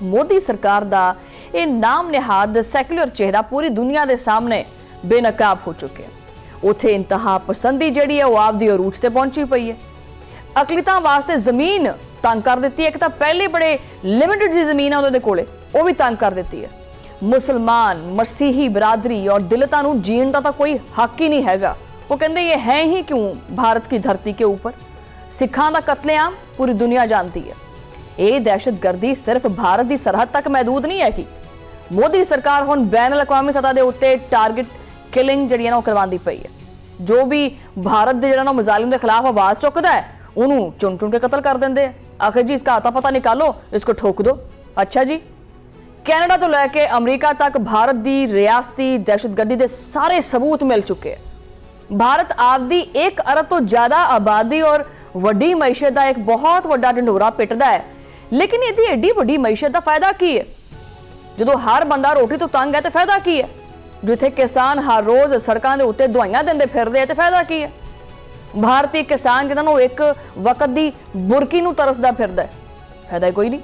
मोदी सरकार का यह नाम निहाद सैकुलर चेहरा पूरी दुनिया के सामने बेनकाब हो चुके हैं। उत्थे इंतहा पसंदी जिहड़ी है वो आपदी अरूज ते पहुंची पई है। अकलितां वास्ते जमीन तंग कर दी है। एक तो पहले बड़े लिमिटेड जी जमीन है उन्होंने कोले, वो भी तंग कर दी है। मुसलमान मसीही बरादरी और दलितां नूं जीण दा तां कोई हक ही नहीं हैगा। वो कहते ये है ही क्यों भारत की धरती के ऊपर। सिखां दा कतलेआम पूरी दुनिया जानती है। ये दहशतगर्दी सिर्फ भारत की सरहद तक महदूद नहीं है कि मोदी सरकार हुण बैन अल-अक़वामी सतह के उत्ते टारगेट किलिंग जिहड़ी ना करवांदी पई है। जो भी भारत के जिहड़ा मुजालिम के खिलाफ आवाज़ चुकदा है उन्होंने चुन चुन के कतल कर देंगे। आखिर जी इसका आता पता निकालो, इसको ठोक दो। अच्छा जी, कैनेडा तो लैके अमरीका तक भारत की रियासती दहशतगर्दी के सारे सबूत मिल चुके हैं। भारत आपदी 1 अरब तो ज्यादा आबादी और वड्डी मैशियत का एक बहुत वड्डा ढंडोरा पिटदा है, लेकिन इसकी एडी वड्डी मैशियत का फायदा की है? जो हर बंदा रोटी तो तंग है तो फायदा की है? जिथे किसान हर रोज सड़कों के उत्ते दवाइयां देंदे फिरदे हैं तो फायदा की है? भारतीय किसान जिन्होंने एक वक्त की बुरकी नूं तरसदा फिरदा है, फायदा कोई नहीं।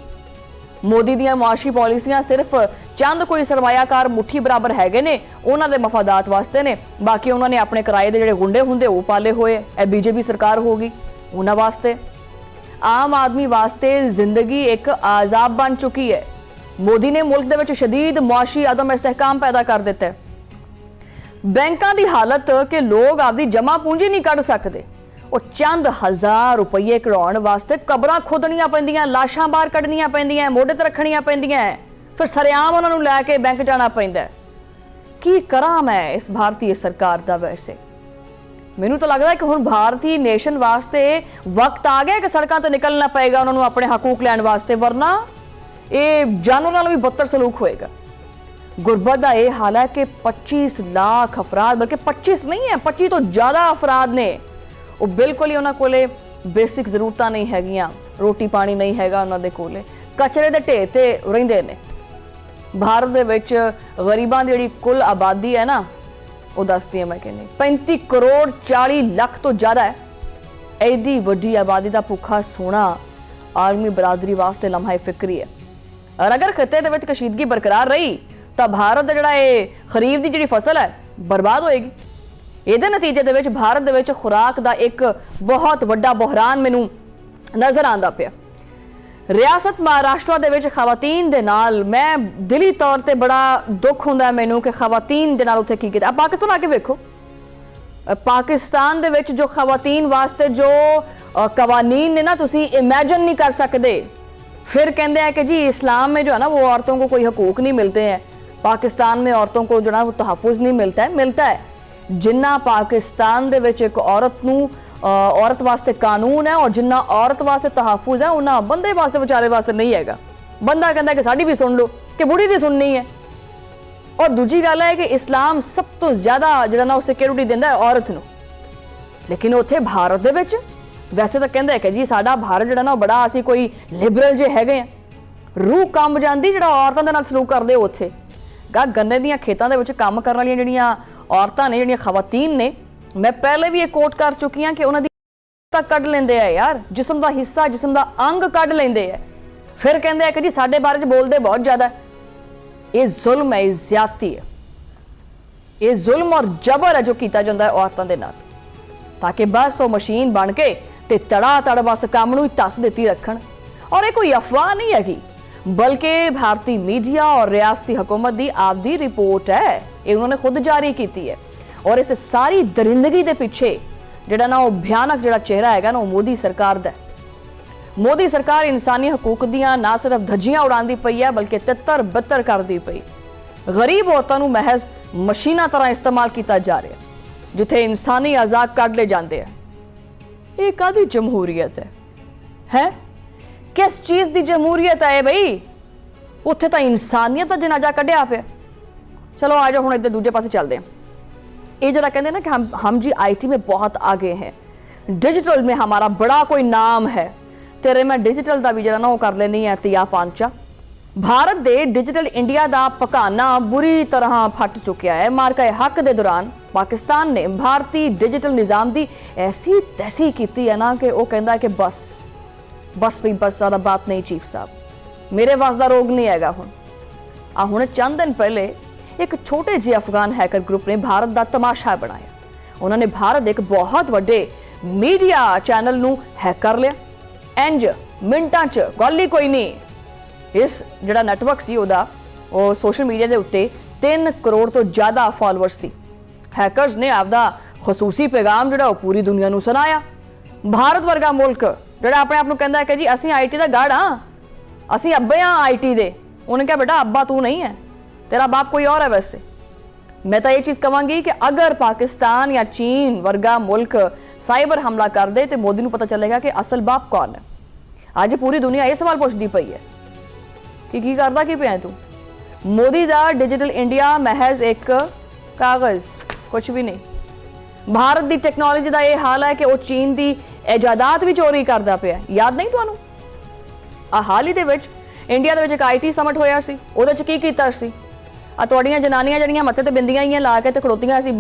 मोदी दी मुआशी पॉलिसियां सिर्फ चंद कोई सरमायाकार मुट्ठी बराबर हैगे ने, उन्होंने मफादात वास्ते ने। बाकी उन्होंने अपने किराए के जिहड़े गुंडे हुंदे वो पाले हुए। ए बीजेपी सरकार होगी उन्हां वास्ते। आम आदमी वास्ते जिंदगी एक आजाब बन चुकी है। मोदी ने मुल्क दे विच शदीद मुआशी अदम इस्तेहकाम पैदा कर दिता है। बैंकों की हालत कि लोग आपकी जमा पूंजी नहीं कढ़ सकते। और चंद हज़ार रुपये कढ़ाउण वास्ते कबरां खोदनियां पैंदियां, लाशां बाहर कढ़नियां पैंदियां, मोढे ते रखनियां पैंदियां, फिर सरेआम उन्हां नूं लैके बैंक जाना पैंदा। की करा मैं इस भारतीय सरकार दा? वैसे मैनूं तो लगता है कि हुण भारतीय नेशन वास्ते वक्त आ गया कि सड़कों ते निकलना पएगा उन्हां नूं अपने हकूक लैण वास्ते, वरना ये जानवरां नालों भी बदतर सलूक होएगा। गुरबत का यह हाल है कि 25 लाख अफराद, बल्कि 25 नहीं है 25 तो ज़्यादा अफराद ने, वो बिल्कुल ही उन्होंने कोले बेसिक जरूरत नहीं हैगियां, रोटी पानी नहीं हैगा उन्होंने कोले, कचरे के ढेर ते रहिंदे ने। भारत दे विच गरीबां दी जिहड़ी कुल आबादी है ना, वो दसदी है मैं कहनी 35 करोड़ 40 लाख तो ज़्यादा है। एडी वड्डी आबादी का भुखा सोना आलमी बरादरी वास्ते लम्हा फिक्री है। और अगर खिते दे विच कशीदगी बरकरार रही तो भारत का जिहड़ा ये खरीफ की जिहड़ी फसल है बर्बाद होएगी। ਇਹਦੇ नतीजे ਦੇ ਵਿੱਚ भारत ਦੇ ਵਿੱਚ खुराक का एक बहुत ਵੱਡਾ बहरान मैनू नज़र आंदा पिया। रियासत महाराष्ट्र ਦੇ ਵਿੱਚ खवातीन ਦੇ ਨਾਲ मैं दिली तौर ਤੇ बड़ा दुख ਹੁੰਦਾ मैनू कि खवातीन ਦੇ ਨਾਲ ਉੱਥੇ ਕੀ ਕੀਤਾ। पाकिस्तान आके वेखो, पाकिस्तान ਦੇ ਵਿੱਚ जो खवातीन वास्ते जो कवानीन ने ना तुसी इमेजिन नहीं कर सकते। फिर कहते हैं कि जी इस्लाम में जो है ना वो औरतों को कोई हकूक नहीं मिलते हैं, पाकिस्तान में औरतों को जो है वो तहफ़्फ़ुज़ नहीं मिलता है। जिन्ना पाकिस्तान दे विच एक औरत नूं औरत वास्ते कानून है और जिन्ना औरत वास्ते तहफ़्फ़ुज़ है उन्ना बंदे वास्ते बेचारे वास्ते नहीं हैगा। बंदा कहता है कि साड़ी भी सुन लो, कि बुढ़ी दी सुननी है। और दूजी गल है कि इस्लाम सब तो ज़्यादा जिहड़ा ना सिक्योरिटी दिंदा है औरत नूं, लेकिन उत्थे भारत दे विच वैसे तो कहते हैं कि जी साडा भारत जिहड़ा ना बड़ा असीं कोई लिबरल जे हैगे हैं। रूह कंब जांदी जिहड़ा औरतां दे नाल सलूक करदे उत्थे। गन्ने दीयां खेतां दे विच काम करन वालियां जिहड़ियां औरतां ने, जिहड़ियां खवातीन ने, मैं पहले भी एक कोट कर चुकी हाँ कि उन्होंने तक कढ़ लेंदे है यार, जिस्म का हिस्सा जिस्म का अंग कढ़ लेंदे है। फिर कहते हैं कि जी साडे बारे च बोलते बहुत ज़्यादा है। ये जुल्म है, ये ज्यादती है, ये जुल्म और जबर है जो किया जाता है औरतों के नाल, ताकि बस वो मशीन बन के ते तड़ा तड़ बस काम नूं तस देती रखन। और ये कोई अफवाह नहीं हैगी, बल्कि भारतीय मीडिया और रियासती हुकूमत की आपदी रिपोर्ट है, ये उन्होंने खुद जारी की है। और इस सारी दरिंदगी के पिछे जिहड़ा ना वो भयानक जिहड़ा चेहरा है ना वो मोदी सरकार दा। मोदी सरकार इंसानी हकूक दियां ना सिर्फ धज्जियां उड़ाती पई है बल्कि तितर बितर करती पई। गरीब औरतों नूं महज मशीना तरह इस्तेमाल किया जा रहा है, जिथे इंसानी आजाद कढ़ ले जाते हैं। ये कादी जमहूरीयत है? किस चीज़ की जमहूरीयत है बई? उत्थे तो इंसानियत का जनाजा कढ़िया पे। चलो आ जाओ हम इधर दूजे पासे चलते हैं। ये जरा कहते हैं ना कि हम जी IT में बहुत आगे हैं, डिजिटल में हमारा बड़ा कोई नाम है। तेरे मैं डिजिटल का भी जरा ना वो कर लेनी है तिया पांचा। भारत दे डिजिटल इंडिया का पकाना बुरी तरह फट चुका है। मार्का हक के दौरान पाकिस्तान ने भारतीय डिजिटल निज़ाम की ऐसी तैसी की है ना कि वो कहता है कि बस भी बस ज़्यादा बात नहीं चीफ साहब, मेरे वास दा रोग नहीं हैगा। हुण चंद दिन पहले एक छोटे ਜਿਹੇ अफगान हैकर ग्रुप ने भारत का तमाशा बनाया। उन्होंने भारत एक बहुत वड्डे मीडिया चैनल नूं हैक कर लिया। इंज मिंटां च गल ही कोई नहीं। इस जिहड़ा नैटवर्क सी उहदा ਉਹ सोशल मीडिया के उत्ते 3 करोड़ तो ज़्यादा फॉलोअर्स सी। हैकर्स ने आपदा खसूसी पैगाम जिहड़ा पूरी दुनिया नूं सुनाया। भारत वर्गा मुल्क जिहड़ा अपने आप नूं कहंदा है कि जी असीं IT दा गढ़ हाँ, असीं अब्बे हाँ IT दे। उन्हें कहा बेटा अब्बा तू नहीं है, तेरा बाप कोई और है। वैसे मैं तो ये चीज़ कहूँगी कि अगर पाकिस्तान या चीन वर्गा मुल्क साइबर हमला कर दे तो मोदी नूं पता चलेगा कि असल बाप कौन है। अज पूरी दुनिया ये सवाल पुछदी पई है कि की करदा की पिया तू। मोदी दा डिजिटल इंडिया महज एक कागज़, कुछ भी नहीं। भारत की टैक्नोलॉजी का यह हाल है कि वह चीन की इजादात भी चोरी करता पिया। याद नहीं तुहानूं? हाल ही दे विच इंडिया दे विच एक IT समट होया सी, उहदे च की कीता सी? तुहाड़ियां जनानियां जिहड़ियां मत्थे ते बिंदियां ही ला के ते खड़ोतियां सी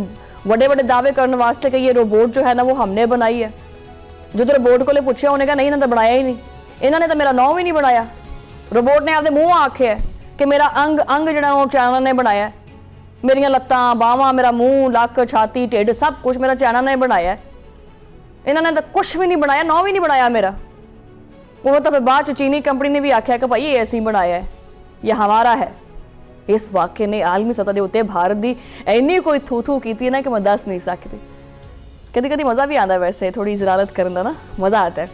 बड़े बड़े दावे करने वास्ते कि ये रोबोट जो है ना वो हमने बनाई है। जो रोबोट को पूछा उन्हें कहा नहीं इन्होंने बनाया ही नहीं, इन्होंने तो मेरा नाम ही नहीं बनाया। रोबोट ने आपके मूँह आख्या कि मेरा अंग अंग जो चैनल ने बनाया है, मेरिया लत्तां बावां मेरा मूँह लक छाती ढिड सब कुछ मेरा चैनल ने बनाया है। इन्होंने तो कुछ भी नहीं बनाया, नाम ही नहीं बनाया मेरा। वो तो फिर बाद चीनी कंपनी ने भी आख्या कि भाई ये ऐसे ही बनाया है, ये हमारा है। इस वाक्य ने आलमी सतह के उत्ते भारत की इन्नी कोई थू थू की है ना कि मैं दस नहीं सकती। कभी कभी मज़ा भी आता है, वैसे थोड़ी ज़रारत करने का ना मज़ा आता है।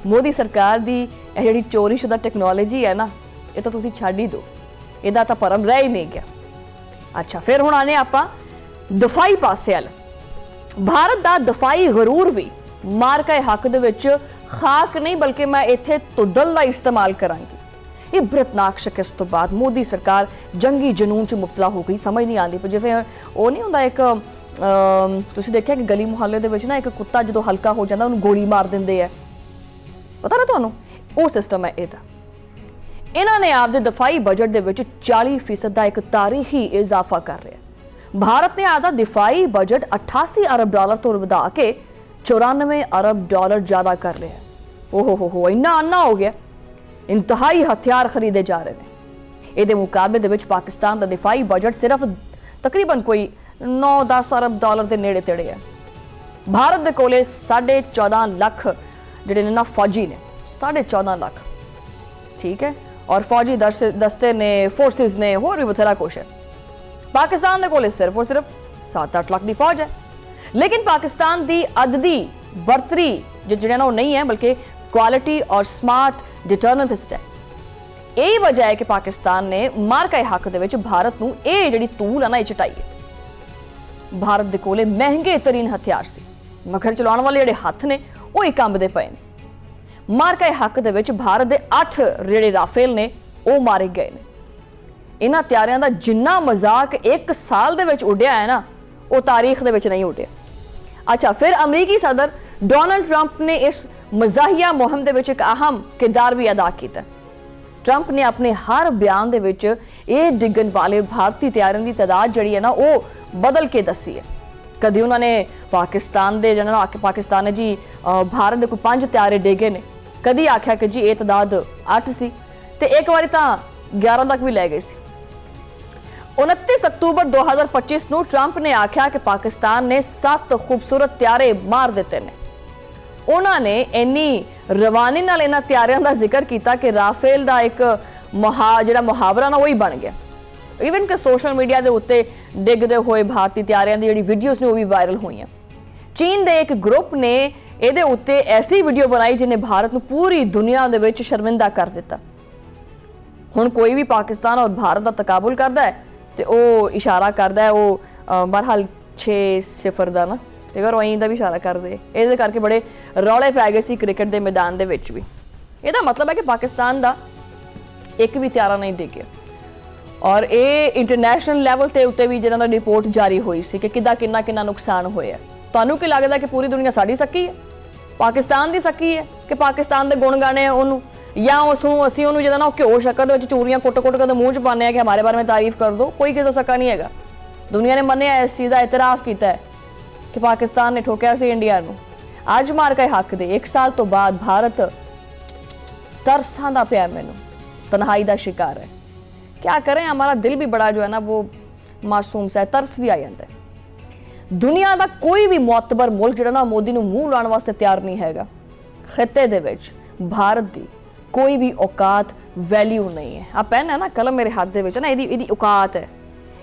मोदी सरकार की जी चोरीशुदा टैक्नोलॉजी है ना, ये तो तुसीं छड्ड ही दो, इहदा तां भरम रह ही नहीं गया। अच्छा फिर हुण आने आपां दफाई पासे वाल। भारत का दफाई गरूर भी मार्का हक दे विच खाक नहीं बल्कि मैं इत्थे तुदल का इस्तेमाल करांगी। इबरतनाक शिकस्त तो बाद मोदी सरकार जंगी जनून च मुबतला हो गई। समझ नहीं आती जिवें वो नहीं होंदा एक तुसीं देखिया कि गली मुहल्ले दे विच ना एक कुत्ता जो हल्का हो जाता उन्हें गोली मार देंदे है, पता ना तुहानूं? वो सिस्टम है इहदा। इन्हां ने आपदे दफाई बजट दे विच 40% का एक तारीखी इजाफा कर रहा। भारत ने आपदा दिफाई बजट 88 अरब डॉलर तो वधा के 94 अरब डॉलर ज्यादा कर रहा है। ओहो इन्ना अन्ना हो गया। इंतहाई हथियार खरीदे जा रहे हैं। ये मुकाबले दे विच पाकिस्तान का दिफाई बजट सिर्फ तकरीबन कोई 9-10 अरब डॉलर के नेड़े तेड़े है। भारत के कोले 14.5 लाख जिहड़े ने ना फौजी ने, 14.5 लाख, ठीक है। और फौजी दस्ते ने, फोर्सेस ने, होर भी बथेरा कुछ है। पाकिस्तान के कोले सिर्फ और सिर्फ 7-8 लाख की फौज है। लेकिन पाकिस्तान की अददी बर्तरी जिहड़ा ना नहीं है बल्कि क्वालिटी और स्मार्ट डिटर्मिनिस्ट है। यही वजह है कि पाकिस्तान ने मार्का हक दे विच भारत नूं ये जिहड़ी तूल है ना चटाई है। भारत दे कोले महंगे तरीन हथियार सी, मगर चलाने वाले जिहड़े हथ ने वो ही कंबदे पए ने। मार्का हक दे विच भारत के 8 जिहड़े राफेल ने वो मारे गए ने। इन्हां हथियारां दा जिन्ना मजाक एक साल दे विच उड्या है ना वो तारीख दे विच नहीं उड्या। अच्छा फिर अमरीकी सदर डोनाल्ड ट्रंप ने इस मजाहिया मुहिम दे विच एक अहम किरदार भी अदा किया। ट्रंप ने अपने हर बयान दे विच ये डिगन वाले भारतीय तैयारियों की तादाद जिहड़ी है ना वो बदल के दसी है। कभी उन्होंने पाकिस्तान दे जिन्होंने आके पाकिस्तान ने जी भारत के कोई 5 तैयारे डिगे ने, कभी आख्या कि जी ये तादाद 8 सी ते एक बारी तो 11 तक भी लै गई सी। 29 अक्तूबर 2025 ਨੂੰ ट्रंप ने आख्या कि पाकिस्तान ने 7 खूबसूरत त्यारे मार दिते ने। उन्होंने इन्नी रवानी नाल इन्हां त्यारियां दा जिक्र किया कि राफेल का एक जिहड़ा मुहावरा ना वही बन गया। ईवन कि सोशल मीडिया के उत्ते डिगदे हुए भारतीय त्यारियां दी जिहड़ी वीडियोज़ ने वो भी वायरल हुई। चीन के एक ग्रुप ने इहदे उत्ते ऐसी वीडियो बनाई जिन्हें भारत नूं पूरी दुनिया दे विच शर्मिंदा कर दिता। हुण कोई भी पाकिस्तान और भारत का तकाबुल करता है तो वो इशारा करता है वो बहरहाल 6-0 का ना, अगर वहीं का भी इशारा कर दे। ये करके बड़े रौले पै गए सी क्रिकेट के मैदान के विच भी। यदा मतलब है कि पाकिस्तान का एक भी त्यारा नहीं डिगया। और ये इंटरनेशनल लैवल के उत्ते भी जिन्होंने रिपोर्ट जारी हुई सी कि कितना नुकसान होया। तुहानूं की लगता कि पूरी दुनिया साडी सकी है, पाकिस्तान की सकी है कि पाकिस्तान के गुण गाने उन्होंने या उसनूं असीं उहनूं जिहदा ना घ्यो शक्कर दे विच चूरियां कुट के मूँह च पाने कि हमारे बारे में तारीफ कर दो। कोई किसी सका नहीं है। दुनिया ने मन्निया इस चीज़ का एतराफ़ किया है कि पाकिस्तान ने ठोकिया सी इंडिया नूं। अज मार्का हक दे 1 साल तो बाद भारत तरसां दा पिया मैनूं तन्हाई का शिकार है। क्या करें, हमारा दिल भी बड़ा जो है ना वो मासूम सा है, तरस भी आ जाता है। दुनिया का कोई भी मोतबर मुल्क जिहड़ा ना मोदी नूं मूंह लाउण वास्ते तैयार नहीं हैगा। खिते दे विच भारत दी कोई भी औकात वैल्यू नहीं है। आ पेन है ना, कलम मेरे हाथ दे विच ना, इहदी औकात है,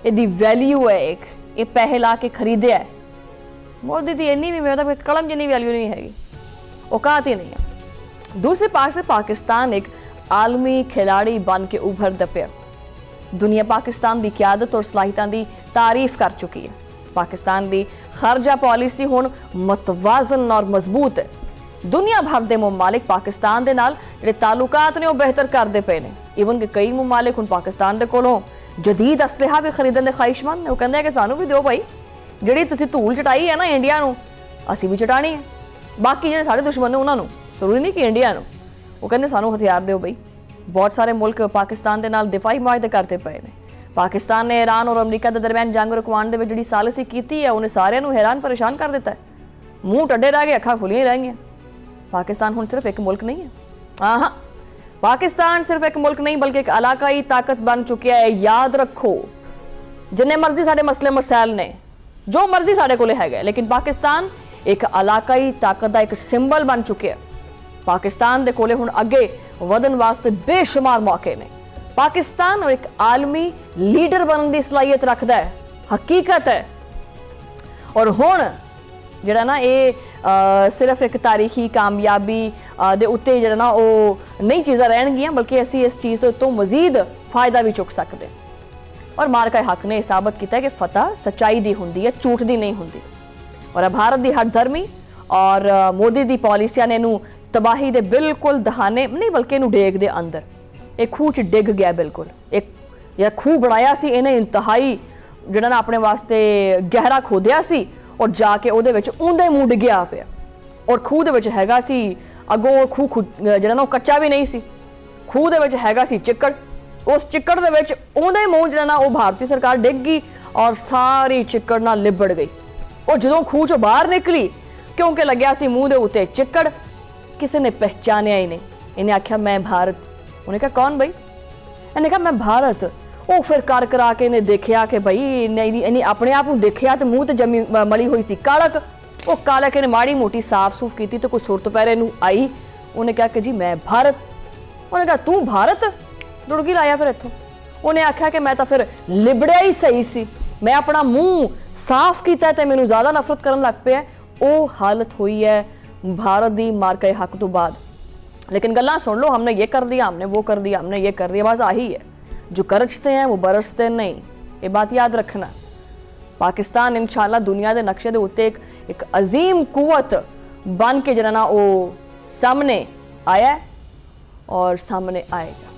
इहदी वैल्यू है। एक ये पैसे ला के खरीदया है। मोदी दी इन्नी भी मतलब कलम जिन्नी वैल्यू नहीं हैगी, औकात ही नहीं है। दूसरे पासे पाकिस्तान एक आलमी खिलाड़ी बन के उभरदा पिया। दुनिया पाकिस्तान की क्यादत और सलाहियतां की तारीफ कर चुकी है। पाकिस्तान की खर्जा पॉलिसी हुण मतवाजन और मजबूत है। दुनिया भर के मुमालिक पाकिस्तान के नाल जिहड़े तालुकात ने वो बेहतर करते पे ने। ईवन कि कई मुमालिक हुण पाकिस्तान के कोलों जदीद असलहा भी खरीदण के ख्वाहिशमंद ने। वो कहंदे कि सानू भी दिओ भाई, जिहड़ी तुसीं धूल चटाई है ना इंडिया नूं, असीं भी चटाणी है। बाकी जिहड़े साडे दुश्मन ने उन्हां नूं, जरूरी नहीं कि इंडिया नूं, वो कहंदे सानू हथियार दिओ बई। बहुत सारे मुल्क पाकिस्तान के नाल दिफाई मुआहदे करते पे ने। पाकिस्तान ने ईरान और अमरीका के दरमियान जंग रुकवाउण दे विच जिहड़ी सालिसी कीती है उन्हें सारिਆਂ ਨੂੰ हैरान परेशान कर दिता है। मूँह टड्डे रह गए, अखां खुलियां ही रह गईयां। पाकिस्तान हुण सिर्फ एक मुल्क नहीं है। हाँ, पाकिस्तान सिर्फ एक मुल्क नहीं बल्कि एक इलाकाई ताकत बन चुकिया है। याद रखो, जिन्ने मर्जी साडे मसले मसैल ने, जो मर्जी साडे कोले हैगा, लेकिन पाकिस्तान एक इलाकाई ताकत का एक सिंबल बन चुके हैं। पाकिस्तान दे कोले हुण अगे वधन वास्ते बेशुमार मौके ने। पाकिस्तान और एक आलमी लीडर बनने की सलाहियत रखता है, हकीकत है। और हुण जिहड़ा ना ये सिर्फ एक तारीखी कामयाबी दे उत्ते जिहड़ा ना वो नई चीज़ां रहणगियां, बल्कि असीं इस चीज़ तो मजीद फायदा भी चुक सकते। और मार्का हक ने साबित किया कि फतह सच्चाई दी हुंदी है, झूठ दी नहीं हुंदी। और भारत की हठधर्मी और मोदी की पॉलिसियां ने इनू तबाही दे बिल्कुल दहाने नहीं बल्कि इनू डेग दे अंदर एक खूह च डिग गया। बिल्कुल एक या खूह बनाया सी इन्हें इंतहाई जिहड़ा ना अपने वास्ते गहरा खोदिया सी और जाके उहदे विच उंदे मूंह डिग्या पिया। और खूह दे विच हैगा सी अगों खूह जिहड़ा ना कच्चा भी नहीं सी, खूह दे विच हैगा सी चिक्कड़। उस चिक्कड़ दे विच उंदे मूंह जिहड़ा ना वो भारतीय सरकार डिग गई और सारी चिक्कड़ नाल लिबड़ गई। और जदों खूह चों बाहर निकली, क्योंकि लग्या सी मूँह दे उत्ते चिक्कड़, किसी ने पहचानिया ही नहीं। इन्हें आख्या मैं भारत। उन्हें कहा कौन बई? इन्हें कहा मैं भारत। वो फिर कर करा के इन्हें देखा कि बई इन्हें अपने आप को देखा तो मूँह तो जमी मली हुई सी कालक। वो कालक इन्हें माड़ी मोटी साफ सूफ की तो कोई सुरत पैरे नूं आई। उन्हें कहा कि जी मैं भारत। उन्हें कहा तू भारत, दुड़गी लाया फिर इत्थों। उन्हें आख्या कि मैं तो फिर लिबड़िया ही सही सी, मैं अपना मूँह साफ किया तो मैनू ज़्यादा नफरत करन लग पिया। वो हालत हुई है भारत की मार्का हक तो बाद। लेकिन गल्लां सुन लो, हमने ये कर दिया, हमने वो कर दिया, हमने ये कर दिया, बस आही है। जो करचते हैं वो बरसते नहीं, ये बात याद रखना। पाकिस्तान इंशाअल्लाह दुनिया के नक्शे के उत्ते एक अजीम कुवत बन के जना वो सामने आया और सामने आएगा।